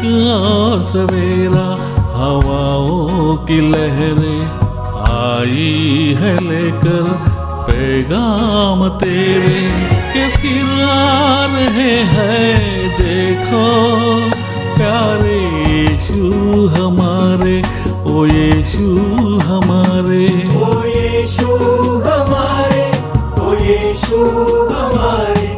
और सवेरा, हवाओं की लहरें आई है लेकर पैगाम तेरे, के फिर आ रहे हैं देखो प्यारे यीशु हमारे, ओ यीशु हमारे, ओ यीशु हमारे, ओ यीशु हमारे,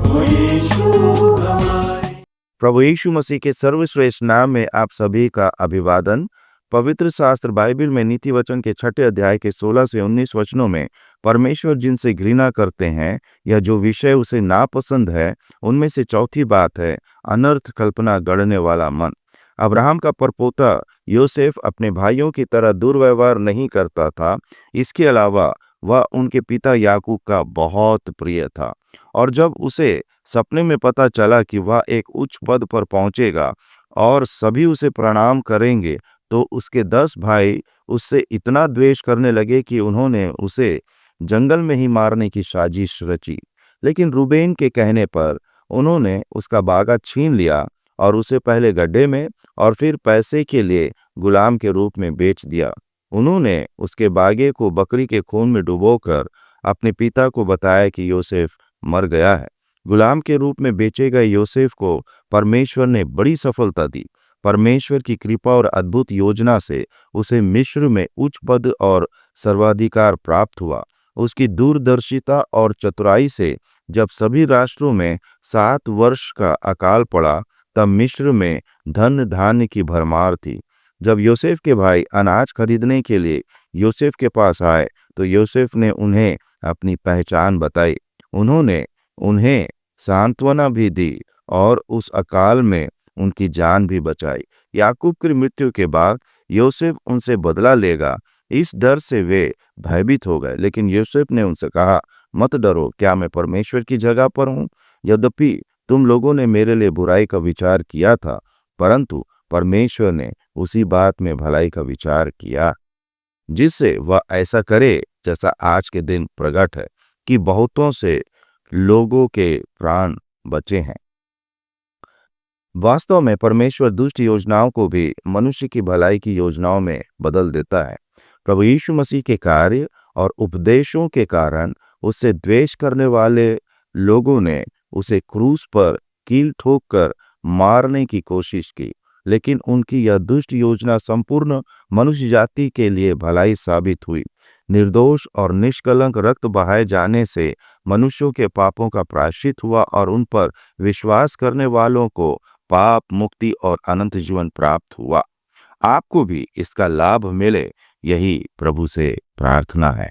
ओ यीशु हमारे। प्रभु यीशु मसीह के सर्वश्रेष्ठ नाम में आप सभी का अभिवादन। पवित्र शास्त्र बाइबल में नीति वचन के 6 अध्याय के 16 से 19 वचनों में परमेश्वर जिनसे घृणा करते हैं या जो विषय उसे नापसंद है, उनमें से चौथी बात है अनर्थ कल्पना गढ़ने वाला मन। अब्राहम का परपोता योसेफ अपने भाइयों की तरह दुर्व्यवहार नहीं करता था। इसके अलावा वह उनके पिता याकूब का बहुत प्रिय था, और जब उसे सपने में पता चला कि वह एक उच्च पद पर पहुंचेगा और सभी उसे प्रणाम करेंगे, तो उसके 10 भाई उससे इतना द्वेष करने लगे कि उन्होंने उसे जंगल में ही मारने की साजिश रची। लेकिन रूबेन के कहने पर उन्होंने उसका बागा छीन लिया और उसे पहले गड्ढे में और फिर पैसे के लिए गुलाम के रूप में बेच दिया। उन्होंने उसके बागे को बकरी के खून में डुबोकर अपने पिता को बताया कि योसेफ मर गया है। गुलाम के रूप में बेचे गए योसेफ को परमेश्वर ने बड़ी सफलता दी। परमेश्वर की कृपा और अद्भुत योजना से उसे मिस्र में उच्च पद और सर्वाधिकार प्राप्त हुआ। उसकी दूरदर्शिता और चतुराई से जब सभी राष्ट्रों में 7 वर्ष का अकाल पड़ा, तब मिस्र में धन धान्य की भरमार थी। जब योसेफ के भाई अनाज खरीदने के लिए योसेफ के पास आए, तो योसेफ ने उन्हें अपनी पहचान बताई। उन्होंने उन्हें सांत्वना भी दी और उस अकाल में उनकी जान भी बचाई। याकूब की मृत्यु के बाद योसेफ उनसे बदला लेगा, इस डर से वे भयभीत हो गए। लेकिन योसेफ ने उनसे कहा, मत डरो, क्या मैं परमेश्वर की जगह पर हूँ? यद्यपि तुम लोगों ने मेरे लिए बुराई का विचार किया था, परंतु परमेश्वर ने उसी बात में भलाई का विचार किया, जिससे वह ऐसा करे जैसा आज के दिन प्रकट है कि बहुतों से लोगों के प्राण बचे हैं। वास्तव में परमेश्वर दुष्ट योजनाओं को भी मनुष्य की भलाई की योजनाओं में बदल देता है। प्रभु यीशु मसीह के कार्य और उपदेशों के कारण उससे द्वेष करने वाले लोगों ने उसे क्रूस पर कील ठोककर मारने की कोशिश की, लेकिन उनकी यह दुष्ट योजना संपूर्ण मनुष्य जाति के लिए भलाई साबित हुई। निर्दोष और निष्कलंक रक्त बहाए जाने से मनुष्यों के पापों का प्रायश्चित हुआ और उन पर विश्वास करने वालों को पाप मुक्ति और अनंत जीवन प्राप्त हुआ। आपको भी इसका लाभ मिले, यही प्रभु से प्रार्थना है।